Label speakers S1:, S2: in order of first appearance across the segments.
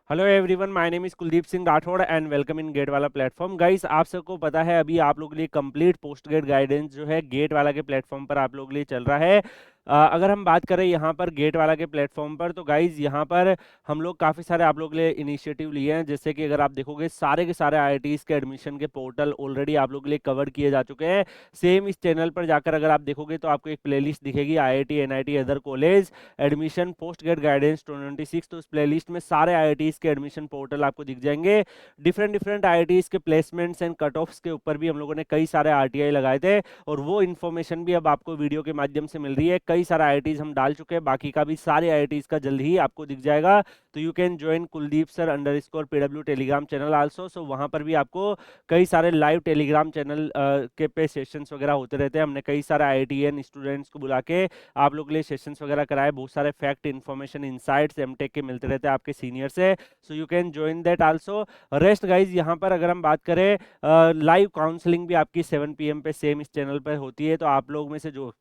S1: Hello everyone, my name is Kuldeep Singh Rathore and welcome in GATE वाला platform. Guys, आप सबको पता है अभी आप लोगों के लिए कंप्लीट पोस्ट गेट गाइडेंस जो है गेट वाला के प्लेटफॉर्म पर आप लोगों के लिए चल रहा है। अगर हम बात करें यहाँ पर गेट वाला के प्लेटफॉर्म पर, तो गाइज यहाँ पर हम लोग काफ़ी सारे आप लोग के लिए इनिशिएटिव लिए हैं। जैसे कि अगर आप देखोगे सारे के सारे आईआईटीज के एडमिशन के पोर्टल ऑलरेडी आप लोग के लिए कवर किए जा चुके हैं। सेम इस चैनल पर जाकर अगर आप देखोगे तो आपको एक प्लेलिस्ट दिखेगी, IIT NIT other college admission post gate guidance 2026। तो उस प्लेलिस्ट में सारे आईआईटीज के एडमिशन पोर्टल आपको दिख जाएंगे। डिफरेंट डिफरेंट आईआईटीज के प्लेसमेंट्स एंड कट ऑफ्स के ऊपर भी हम लोगों ने कई सारे आरटीआई लगाए थे, और वो इन्फॉर्मेशन भी अब आपको वीडियो के माध्यम से मिल रही है। कई सारे आईआईटीज हम डाल चुके हैं, बाकी का भी सारे आईआईटीज का जल्द ही आपको दिख जाएगा। तो you can join Kuldeep sir underscore PW Telegram channel also. So वहां पर भी आपको कई सारे लाइव टेलीग्राम चैनल के पे सेशंस वगैरह होते रहते हैं। हमने कई सारे आईआईटीएन स्टूडेंट्स को बुला के आप लोग के लिए सेशंस वगैरह कराए। बहुत सारे फैक्ट इन्फॉर्मेशन इंसाइट्स एमटेक के मिलते रहते हैं आपके सीनियर से। So you can join that also. Rest guys, यहाँ पर अगर हम बात करें, लाइव काउंसलिंग भी आपकी 7 PM पे सेम इस चैनल पर होती है। तो आप लोग में से जो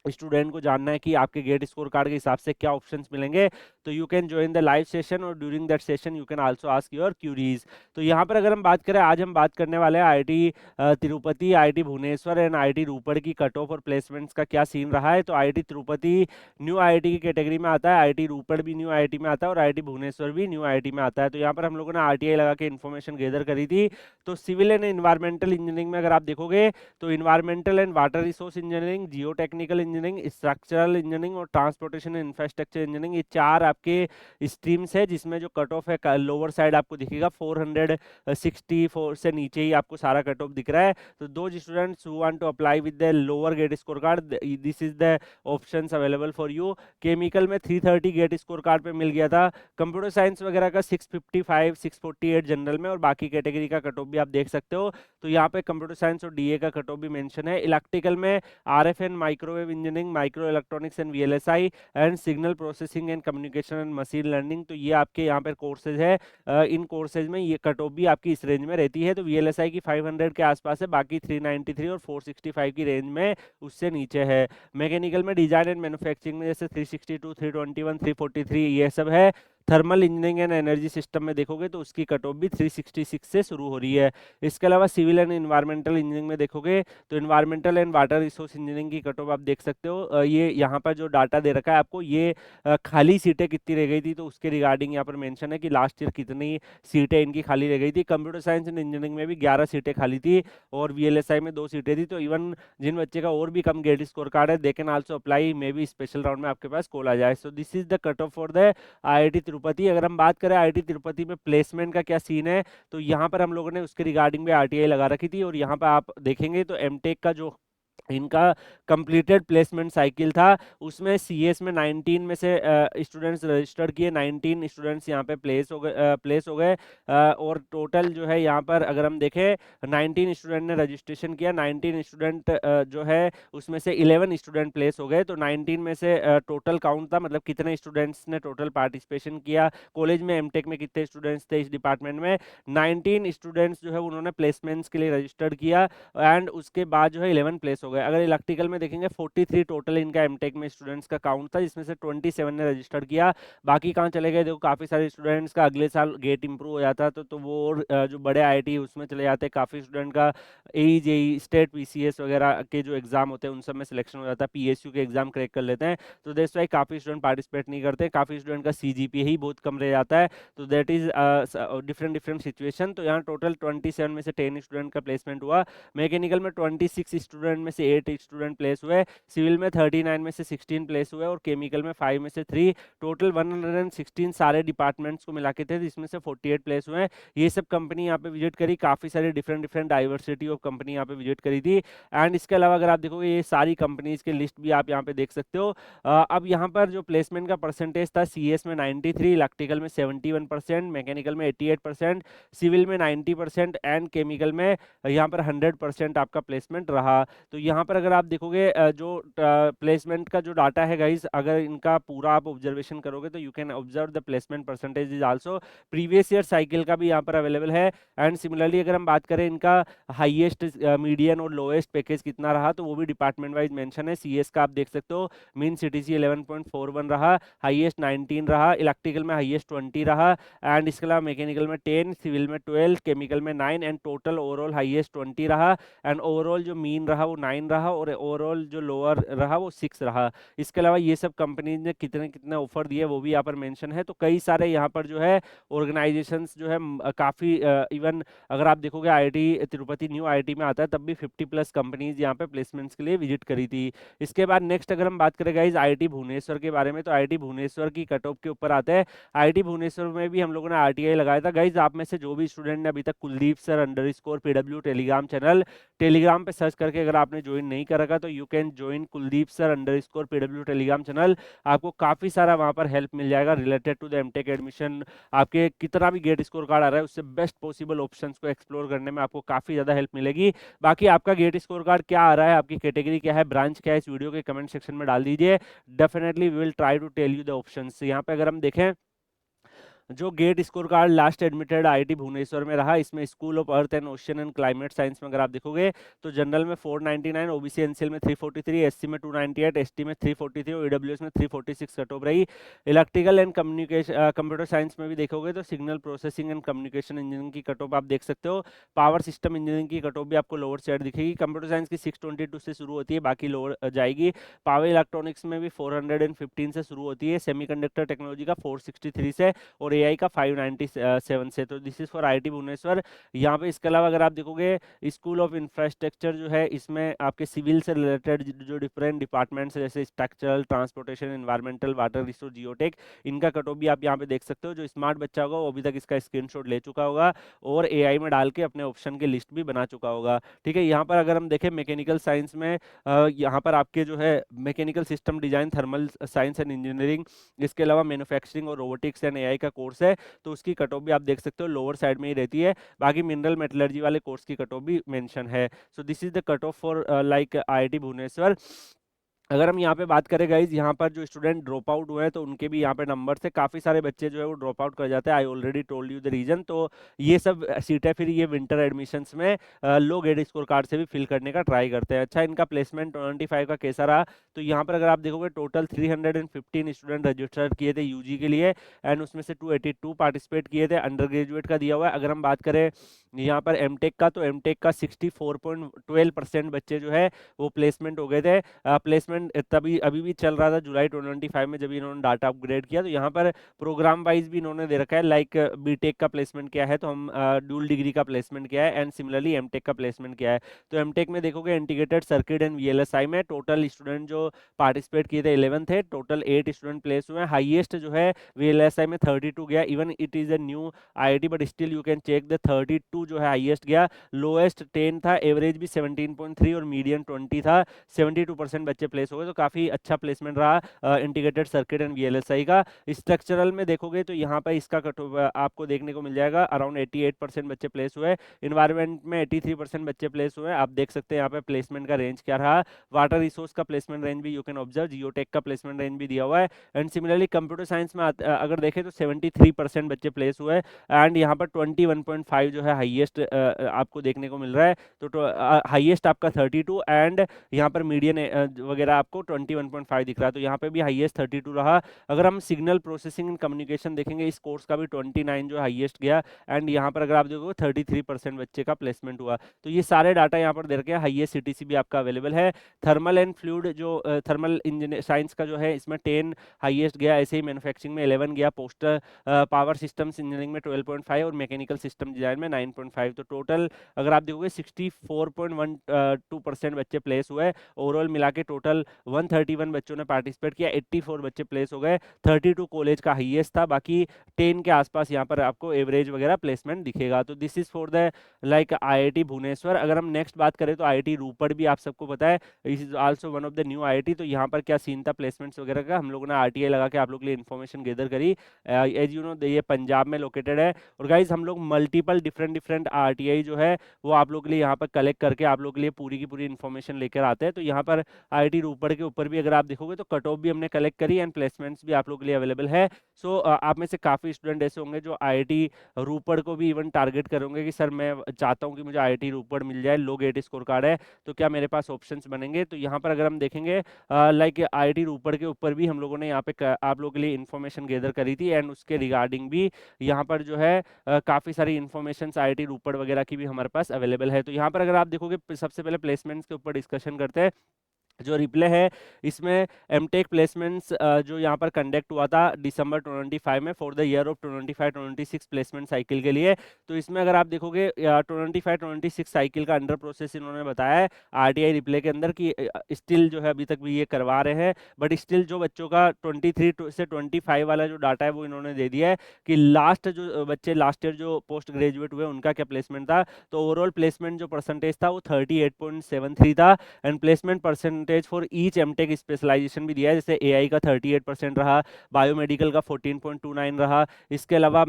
S1: स्टूडेंट को जानना है कि आपके गेट स्कोर कार्ड के हिसाब से क्या ऑप्शंस मिलेंगे, तो you can join the live session, और during that session you can also ask your queries. तो यहाँ पर अगर हम बात करें, आज हम बात करने वाले हैं IIT Tirupati, IIT Bhubaneswar and IIT Ropar की कट ऑफ और प्लेसमेंट्स का क्या सीन रहा है। तो आईआईटी तिरुपति न्यू आईआईटी की कैटेगरी में आता है, आईआईटी रूपड़ भी न्यू आईआईटी में आता है, और आईआईटी भुवनेश्वर भी न्यू आईआईटी में आता है। तो यहाँ पर हम लोगों ने आरटीआई लगा के इन्फॉर्मेशन गैदर करी थी। तो सिविल एंड इन्वायरमेंटल इंजीनियरिंग में अगर आप देखोगे तो environmental and water resource engineering, Jio technical engineering, structural engineering और ट्रांसपोर्टेशन एंड इंफ्रास्ट्रक्चर इंजीनियरिंग, ये चार आपके स्ट्रीम्स है, जिसमें जो कट ऑफ है लोअर साइड आपको दिखेगा 464 से नीचे ही आपको सारा कट ऑफ दिख रहा है। तो दो students who want to apply with the lower GATE score card, this is the options available for you. Chemical में 330 गेट स्कोर कार्ड पे मिल गया था। कंप्यूटर साइंस वगैरह का 655 648 जनरल में, और बाकी कैटेगरी का कट ऑफ भी आप देख सकते हो। तो यहाँ पे कंप्यूटर साइंस और डीए का कट ऑफ भी मेंशन है। इलेक्ट्रिकल में RF and microwave engineering, micro electronics and VLSI and signal processing and communication and machine learning, तो ये आपके यहाँ पर कोर्सेज है। इन कोर्सेज में ये कट ऑफ भी आपकी इस रेंज में रहती है। तो वीएलएसआई की 500 के आसपास है, बाकी 393 और 465 की रेंज में उससे नीचे है। मैकेनिकल में डिजाइन एंड मैन्युफैक्चरिंग में जैसे 362, 321, 343 ये सब है। Thermal engineering and energy system में देखोगे तो उसकी कट ऑफ भी 366 से शुरू हो रही है। इसके अलावा सिविल एंड इन्वायरमेंटल इंजीनियरिंग में देखोगे तो environmental and water resource engineering की कट ऑफ आप देख सकते हो। ये यहाँ पर जो डाटा दे रखा है आपको, ये खाली सीटें कितनी रह गई थी, तो उसके रिगार्डिंग यहाँ पर मेंशन है कि लास्ट ईयर कितनी सीटें इनकी खाली रह गई थी। कंप्यूटर साइंस एंड इंजीनियरिंग में भी 11 सीटें खाली थी, और वीएलएसआई में 2 सीटें थी। तो इवन जिन बच्चे का और भी कम गेट स्कोर कार्ड है, they can also apply, may be special round में आपके पास कॉल आ जाए। सो this is the cut off for the IIT Tirupati. अगर हम बात करें आईआईटी तिरुपति में प्लेसमेंट का क्या सीन है, तो यहाँ पर हम लोगों ने उसके रिगार्डिंग भी आरटीआई लगा रखी थी। और यहाँ पर आप देखेंगे तो एमटेक का जो इनका कंप्लीटेड प्लेसमेंट साइकिल था, उसमें सीएस में 19 में से स्टूडेंट्स रजिस्टर्ड किए, 19 स्टूडेंट्स यहाँ पे प्लेस हो गए। और टोटल जो है यहाँ पर अगर हम देखें, 19 स्टूडेंट ने रजिस्ट्रेशन किया, 19 स्टूडेंट जो है उसमें से 11 स्टूडेंट प्लेस हो गए। तो 19 में से टोटल काउंट था, मतलब कितने स्टूडेंट्स ने टोटल पार्टिसिपेशन किया कॉलेज में, एमटेक में कितने स्टूडेंट्स थे इस डिपार्टमेंट में, 19 स्टूडेंट्स जो है उन्होंने प्लेसमेंट्स के लिए रजिस्टर्ड किया, एंड उसके बाद जो है 11 प्लेस हो गए। अगर इलेक्ट्रिकल में देखेंगे 43 टोटल इनका एमटेक में स्टूडेंट्स का काउंट था, जिसमें से 27 ने रजिस्टर्ड किया। बाकी कहाँ चले गए, देखो काफी सारे स्टूडेंट्स का अगले साल गेट इंप्रूव हो जाता तो वो और जो बड़े आईआईटी उसमें चले जाते। काफी स्टूडेंट का एई जेई स्टेट पीसीएस वगैरह के जो एग्जाम होते हैं उन सब में सिलेक्शन हो जाता है, पीएसयू के एग्जाम क्रैक कर लेते हैं। तो दैट्स व्हाई काफी स्टूडेंट पार्टिसिपेट नहीं करते, काफी स्टूडेंट का सीजीपीए ही बहुत कम रह जाता है। तो that is different different situation. तो यहाँ टोटल 27 में से 10 स्टूडेंट का प्लेसमेंट हुआ। मैकेनिकल में 26 स्टूडेंट में से 8 स्टूडेंट प्लेस हुए, सिविल में 39 में से 16 प्लेस हुए, और केमिकल में 5 में से 3, टोटल 116 सारे डिपार्टमेंट्स को मिला के थे, जिसमें से 48 प्लेस हुए हैं। ये सब कंपनी यहाँ पे विजिट करी, काफी सारी different different diversity of company यहाँ पे विजिट करी थी। एंड इसके अलावा अगर आप देखोगे ये सारी कंपनीज की लिस्ट भी आप यहाँ पे देख सकते हो। अब यहाँ पर जो प्लेसमेंट का परसेंटेज था, सीएस में 93, इलेक्ट्रिकल में 71%, मैकेनिकल में 88%, सिविल में 90% एंड केमिकल में यहाँ पर 100% आपका प्लेसमेंट रहा। तो यहाँ यहाँ पर अगर आप देखोगे जो प्लेसमेंट का जो डाटा है गाइस, अगर इनका पूरा आप ऑब्जर्वेशन करोगे तो you can observe the placement percentage is also previous year cycle का भी यहाँ पर अवेलेबल है। एंड सिमिलरली अगर हम बात करें इनका हाईएस्ट, मीडियन और लोएस्ट पैकेज कितना रहा, तो वो भी डिपार्टमेंट वाइज मेंशन है। सीएस का आप देख सकते हो, मीन सीटीसी 11.41 रहा, हाईएस्ट 19 रहा, इलेक्ट्रिकल में हाईएस्ट 20 रहा, एंड इसके अलावा मैकेनिकल में 10, सिविल में 12, केमिकल में 9, एंड टोटल ओवरऑल हाईएस्ट 20 रहा, एंड ओवरऑल जो मीन रहा वो 9 रहा, और ओवरऑल जो लोअर रहा वो 6 रहा। इसके अलावा ये सब कंपनीज ने कितने कितने ऑफर दिए वो भी यहाँ पर मेंशन है। तो कई सारे यहाँ पर जो है ऑर्गेनाइजेशंस जो है काफ़ी, इवन अगर आप देखोगे आईआईटी तिरुपति न्यू आईआईटी में आता है तब भी 50+ कंपनीज यहाँ पे प्लेसमेंट्स के लिए विजिट करी थी। इसके बाद नेक्स्ट अगर हम बात करें गाइज आईआईटी भुवनेश्वर के बारे में, तो आईआईटी भुवनेश्वर की कट ऑफ के ऊपर आता है। आईआईटी भुवनेश्वर में भी हम लोगों ने आरटीआई लगाया था। गाइज आप में से जो भी स्टूडेंट ने अभी तक Kuldeep sir underscore PW Telegram channel, Telegram पे सर्च करके अगर आपने ज्वाइन नहीं कर रखा तो you can join Kuldeep sir underscore PW Telegram channel. आपको काफ़ी सारा वहाँ पर हेल्प मिल जाएगा related to the MTech admission. आपके कितना भी गेट स्कोर कार्ड आ रहा है उससे बेस्ट पॉसिबल ऑप्शंस को एक्सप्लोर करने में आपको काफ़ी ज़्यादा हेल्प मिलेगी। बाकी आपका गेट स्कोर कार्ड क्या आ रहा है, आपकी कैटेगरी क्या है, ब्रांच क्या है, इस वीडियो के कमेंट सेक्शन में डाल दीजिए। Definitely we will try to tell you the options. यहाँ पे अगर हम देखें जो GATE score card last admitted IIT Bhubaneswar में रहा, इसमें school of earth and ocean and climate science में अगर आप देखोगे तो जनरल में 499, ओबीसी एनसीएल में 343, एससी में 298, एसटी में 343 और ईडब्ल्यूएस में 346 कट ऑफ रही। Electrical and communication computer science में भी देखोगे तो signal processing and communication engineering की कट ऑफ आप देख सकते हो। पावर सिस्टम इंजीनियरिंग की कट ऑफ भी आपको लोअर साइड दिखेगी। कंप्यूटर साइंस की 622 से शुरू होती है, बाकी लोअर जाएगी। पावर इलेक्ट्रॉनिक्स में भी 415 से शुरू होती है, सेमीकंडक्टर टेक्नोलॉजी का 463 से, और एआई का 597 से। तो this is for IIT Bhubaneswar. यहाँ पे इसके अलावा अगर आप देखोगे स्कूल ऑफ इंफ्रास्ट्रक्चर जो है, इसमें आपके सिविल से रिलेटेड जो डिफरेंट डिपार्टमेंट्स जैसे structural, transportation, environmental, water resource, geotech, इनका कट ऑफ भी आप यहाँ पे देख सकते हो। जो स्मार्ट बच्चा होगा वो अभी तक इसका स्क्रीनशॉट ले चुका होगा और एआई में डाल के अपने ऑप्शन की लिस्ट भी बना चुका होगा। ठीक है, यहाँ पर अगर हम देखें मैकेनिकल साइंस में, यहाँ पर आपके जो है mechanical system design, thermal science and engineering, इसके अलावा मैन्युफैक्चरिंग और रोबोटिक्स एंड एआई का कोर्स है, तो उसकी कट ऑफ भी आप देख सकते हो लोअर साइड में ही रहती है। बाकी मिनरल मेटलर्जी वाले कोर्स की कट ऑफ भी मेंशन है। So this is the cut off for like IIT Bhubaneswar. अगर हम यहाँ पे बात करें गाइज, यहाँ पर जो स्टूडेंट ड्रॉप आउट हुए हैं तो उनके भी यहाँ पे नंबर से काफ़ी सारे बच्चे जो है वो ड्रॉप आउट कर जाते हैं। I already told you the reason. तो ये सब सीटें फिर ये विंटर एडमिशन्स में लो ग्रेड स्कोर कार्ड से भी फिल करने का ट्राई करते हैं। अच्छा, इनका प्लेसमेंट 25 का कैसा रहा, तो यहाँ पर अगर आप देखोगे टोटल 315 स्टूडेंट रजिस्टर किए थे यूजी के लिए, एंड उसमें से 282 पार्टिसिपेट किए थे। अंडर ग्रेजुएट का दिया हुआ है। अगर हम बात करें यहाँ पर एमटेक का, तो एमटेक का 64.12% बच्चे जो है वो प्लेसमेंट हो गए थे। प्लेसमेंट तभी अभी भी चल रहा था जुलाई 2025 में जब इन्होंने डाटा अपग्रेड किया। तो यहाँ पर प्रोग्राम वाइज भी इन्होंने दे रखा है, लाइक बीटेक का प्लेसमेंट क्या है, तो हम ड्यूल डिग्री का प्लेसमेंट क्या है, एंड सिमिलरली एमटेक का प्लेसमेंट क्या है। तो एमटेक में देखोगे इंटीग्रेटेड सर्किट एंड वीएलएसआई में टोटल स्टूडेंट जो पार्टिसिपेट किए थे 11 थे, टोटल 8 स्टूडेंट प्लेस हुए हैं। हाइएस्ट जो है वीएलएसआई में 32 गया। Even it is a new IIT but still you can check the 32 जो है हाइएस्ट गया। लोएस्ट 10 था, एवरेज भी 17.3 और मीडियन 20 था। 72% बच्चे प्लेस हो गए, तो काफी अच्छा प्लेसमेंट रहा इंटीग्रेटेड सर्किट एंड वीएलएसआई का। स्ट्रक्चरल में देखोगे तो यहाँ पर इसका कट आपको देखने को मिल जाएगा, अराउंड 88% बच्चे प्लेस हुए। इन्वायरमेंट में 83% बच्चे प्लेस हुए। आप देख सकते हैं यहाँ पे प्लेसमेंट का रेंज क्या रहा। वाटर रिसोर्स का प्लेसमेंट रेंज भी यू कैन ऑब्जर्व, जियोटेक का प्लेसमेंट रेंज भी दिया हुआ है। एंड सिमिलरली कंप्यूटर साइंस में अगर देखें तो 73% बच्चे प्लेस हुए, एंड यहाँ पर 21.5 जो है हाईएस्ट आपको देखने को मिल रहा है। तो हाईएस्ट आपका 32 एंड यहाँ पर मीडियन वगैरह आपको 21.5 दिख रहा है। तो यहाँ पे भी हाईएस्ट 32 रहा। अगर हम सिग्नल प्रोसेसिंग एंड कम्युनिकेशन देखेंगे, इस कोर्स का भी 29 जो हाईएस्ट गया, एंड यहाँ पर अगर आप देखोगे 33% बच्चे का प्लेसमेंट हुआ। तो ये सारे डाटा यहाँ पर दे रखे हैं। हाईएस्ट सीटीसी भी आपका अवेलेबल है। थर्मल एंड फ्लूइड जो थर्मल इंजीनियर साइंस का जो है, इसमें 10 हाईएस्ट गया। ऐसे ही मैन्युफैक्चरिंग में 11 गया। पोस्टर पावर सिस्टम्स इंजीनियरिंग में 12.5 और मैकेनिकल सिस्टम डिजाइन में 9.5। तो टोटल अगर आप देखोगे 64.12% बच्चे प्लेस हुए। ओवरऑल मिला के टोटल टोटल 131 बच्चों ने पार्टिसिपेट किया, 84 बच्चे प्लेस हो गए, 32 कॉलेज का हाईएस्ट था, बाकी 10 के आसपास यहाँ पर आपको एवरेज वगैरह प्लेसमेंट दिखेगा। तो this is for the like IIT Bhubaneswar. अगर हम नेक्स्ट बात करें तो आईआईटी रूपड़ भी आप सबको पता है, इस is also one of the new IIT. तो यहाँ पर क्या सीन था प्लेसमेंट्स वगैरह का, हम लोगों ने आरटीआई लगा के आप लोग के लिए इन्फॉर्मेशन गैदर करी। एज यू नो ये पंजाब में लोकेटेड है, और गाइज हम लोग मल्टीपल डिफरेंट डिफरेंट आरटीआई जो है वो आप लोग के लिए यहाँ पर कलेक्ट करके आप लोग के लिए पूरी की पूरी इन्फॉर्मेशन लेकर आते हैं। तो यहाँ पर आईआईटी रूपड़ के ऊपर भी अगर आप देखोगे तो कट ऑफ भी हमने कलेक्ट करी एंड प्लेसमेंट्स भी आप लोग के लिए अवेलेबल है। सो आप में से काफ़ी स्टूडेंट ऐसे होंगे जो आईआईटी रूपड़ को भी इवन टारगेट करोगे कि सर मैं चाहता हूँ कि मुझे आईआईटी रूपड़ मिल जाए, लो गेट स्कोर कार्ड है, तो क्या मेरे पास ऑप्शंस बनेंगे। तो यहाँ पर अगर हम देखेंगे लाइक आईआईटी रूपड़ के ऊपर भी हम लोगों ने यहाँ पे आप लोगों के लिए इन्फॉर्मेशन गैदर करी थी, एंड उसके रिगार्डिंग भी यहाँ पर जो है काफ़ी सारी इन्फॉर्मेशन आईआईटी रूपड़ वगैरह की भी हमारे पास अवेलेबल है। तो यहाँ पर अगर आप देखोगे सबसे पहले प्लेसमेंट्स के ऊपर डिस्कशन करते हैं। जो रिप्ले है इसमें एमटेक प्लेसमेंट्स जो यहाँ पर कंडक्ट हुआ था दिसंबर 25 में for the year of 25-26 placement cycle के लिए। तो इसमें अगर आप देखोगे 25-26 साइकिल का अंडर प्रोसेस इन्होंने बताया है आरटीआई रिप्ले के अंदर कि स्टिल जो है अभी तक भी ये करवा रहे हैं, बट स्टिल जो बच्चों का 23 से 25 वाला जो डाटा है वो इन्होंने दे दिया है कि लास्ट जो बच्चे लास्ट ईयर जो पोस्ट ग्रेजुएट हुए उनका क्या प्लेसमेंट था। तो ओवरऑल प्लेसमेंट जो परसेंटेज था वो 38.73 था, and placement percentage for each MTech specialization भी दिया है, जैसे एआई का 38% रहा, बायोमेडिकल का 14.29 रहा, इसके अलावा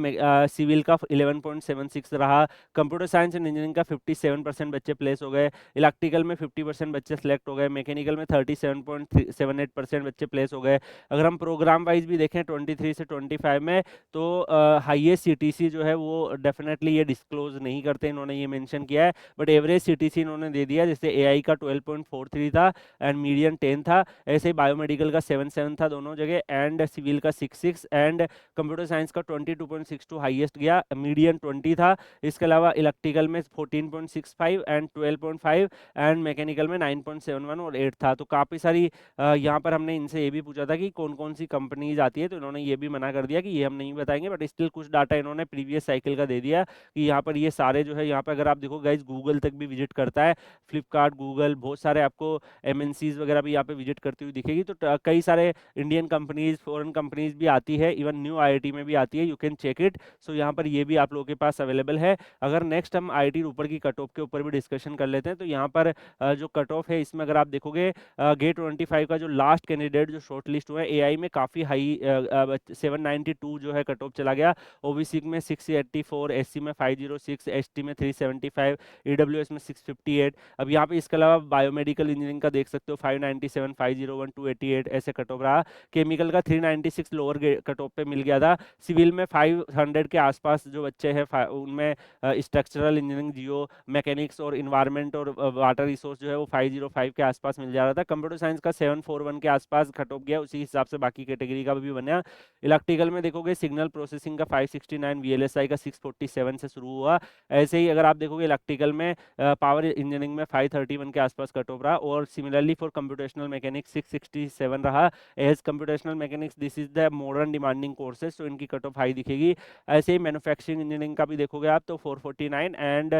S1: सिविल का 11.76 रहा, कंप्यूटर साइंस एंड इंजीनियरिंग का 57% बच्चे प्लेस हो गए, इलेक्ट्रिकल में 50% बच्चे सेलेक्ट हो गए, मैकेनिकल में 37.78% बच्चे प्लेस हो गए। अगर हम प्रोग्राम वाइज भी देखें 23 से 25 में, तो हाईएस्ट सीटीसी जो है वो डेफिनेटली ये डिस्क्लोज नहीं करते, इन्होंने ये मेंशन किया है, बट एवरेज सीटीसी इन्होंने दे दिया, जैसे एआई का 12.43 था एंड मीडियन 10 था, ऐसे ही बायोमेडिकल का 7.7 था दोनों जगह, एंड सिविल का 6.6, एंड कंप्यूटर साइंस का 22.62 हाईएस्ट गया, मीडियन 20 था। इसके अलावा इलेक्ट्रिकल में 14.65 एंड 12.5, एंड मैकेनिकल में 9.71 और 8 था। तो काफ़ी सारी यहाँ पर हमने इनसे ये भी पूछा था कि कौन कौन सी कंपनीज आती है, तो इन्होंने ये भी मना कर दिया कि ये हम नहीं बताएंगे, बट स्टिल कुछ डाटा इन्होंने प्रीवियस साइकिल का दे दिया कि यहाँ पर ये सारे जो है, यहाँ पर अगर आप देखो गाइज गूगल तक भी विजिट करता है, फ्लिपकार्ट, गूगल, बहुत सारे आपको एमएनसीज वगैरह भी यहाँ पे विजिट करती हुई दिखेगी। तो कई सारे इंडियन कंपनीज, फॉरेन कंपनीज भी आती है, इवन न्यू आईआईटी में भी आती है, यू कैन चेक इट। सो यहाँ पर ये भी आप लोगों के पास अवेलेबल है। अगर नेक्स्ट हम आईआईटी ऊपर की कट ऑफ के ऊपर भी डिस्कशन कर लेते हैं, तो यहाँ पर जो कट ऑफ है इसमें अगर आप देखोगे गेट 25 का जो लास्ट कैंडिडेट जो शॉर्ट लिस्ट हुआ है एआई में काफ़ी हाई 792 जो है कट ऑफ चला गया, ओबीसी में 684, एससी में 506, एसटी में 375, ईडब्ल्यूएस में 658। अब यहाँ पे इसके अलावा बायोमेडिकल इंजीनियरिंग का देख सकते हो 597, 501, 288 ऐसे कट ऑफ रहा, केमिकल का 396 लोअर कट ऑफ पे मिल गया था, सिविल में 500 के आसपास जो बच्चे हैं उनमें स्ट्रक्चरल इंजीनियरिंग, जियो मैकेनिक्स और इन्वायरमेंट और वाटर रिसोर्स जो है वो 505 के आसपास मिल जा रहा था, कंप्यूटर साइंस का 741 के आसपास कट ऑफ गया, उसी हिसाब से बाकी कैटेगरी का भी बना। इलेक्ट्रिकल में देखोगे सिग्नल प्रोसेसिंग का 569, वीएलएसआई का 647 से शुरू हुआ। ऐसे ही अगर आप देखोगे इलेक्ट्रिकल में पावर इंजीनियरिंग में 531 के आसपास कट ऑफ रहा, और सिमिलरली फॉर कंप्यूटेशनल मैकेनिक्स 667 रहा। As computational mechanics this is the modern demanding courses, तो इनकी कट ऑफ हाई दिखेगी। ऐसे ही मैन्युफैक्चरिंग इंजीनियरिंग का भी देखोगे आप तो 449, एंड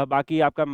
S1: बाकी आपका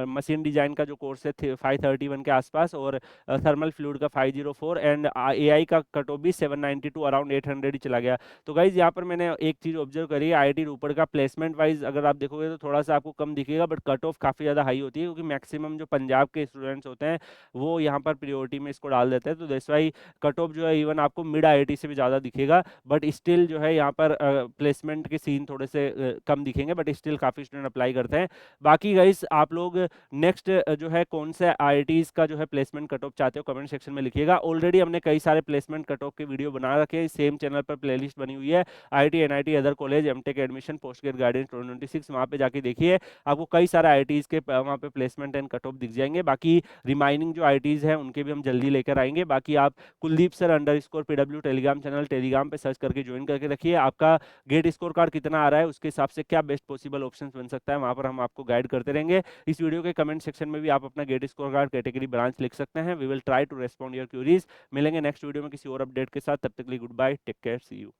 S1: मशीन डिजाइन का जो कोर्स है 531 के आसपास, और थर्मल फ्लूइड का 504, एंड एआई का कट ऑफ भी 792 अराउंड 800 ही चला गया। तो गाइज यहाँ पर मैंने एक चीज ऑब्जर्व करी है, आईआईटी रूपड़ का प्लेसमेंट वाइज अगर आप देखोगे तो थोड़ा सा आपको कम दिखेगा, बट कट ऑफ काफी ज्यादा हाई होती है, क्योंकि मैक्सिमम जो पंजाब के स्टूडेंट्स होते हैं वो यहाँ पर प्रियोरिटी में इसको डाल देते हैं। तो दैट्स वाई कट ऑफ जो है इवन आपको मिड आईआईटी से भी ज़्यादा दिखेगा, बट स्टिल जो है यहाँ पर प्लेसमेंट के सीन थोड़े से कम दिखेंगे, बट स्टिल काफ़ी स्टूडेंट अप्लाई करते हैं। बाकी गाइस आप लोग नेक्स्ट जो है कौन से आईआईटीज़ का जो है प्लेसमेंट कट ऑफ चाहते हो कमेंट सेक्शन में लिखिएगा। ऑलरेडी हमने कई सारे प्लेसमेंट कट ऑफ के वीडियो बना रखे हैं, सेम चैनल पर प्लेलिस्ट बनी हुई है, IIT, NIT, other college, MTech admission, post grad guidance 2026, वहाँ पे जाके देखिए, आपको कई सारे आईआईटीज़ के वहाँ पे प्लेसमेंट एंड कट ऑफ दिख जाएंगे। बाकी रिमाइनिंग जो आईआईटीज़ हैं उनके भी हम जल्दी लेकर आएंगे। बाकी आप Kuldeep sir _PW Telegram channel Telegram पे सर्च करके ज्वाइन करके रखिए। आपका गेट स्कोर कार्ड कितना आ रहा है उसके हिसाब से क्या बेस्ट पॉसिबल ऑप्शन बन सकता है, वहाँ पर हम आपको गाइड करते रहेंगे। इस वीडियो के कमेंट सेक्शन में भी आप अपना GATE score card category branch लिख सकते हैं। We will try to respond your queries. मिलेंगे नेक्स्ट वीडियो में किसी और अपडेट के साथ, तब तक के लिए goodbye, take care, see you.